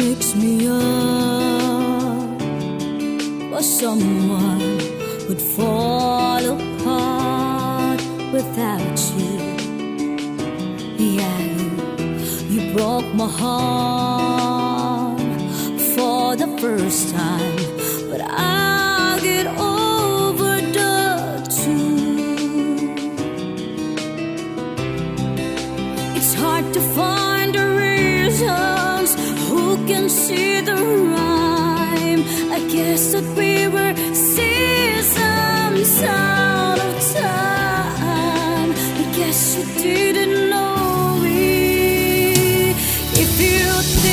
mix me up for someone who'd fall apart without you. Yeah, you broke my heart for the first time, but I'll get over the two. It's hard to find the reasons. Who can see the rhyme? I guess that we were seasons out of time. I guess you didn't know me. If you think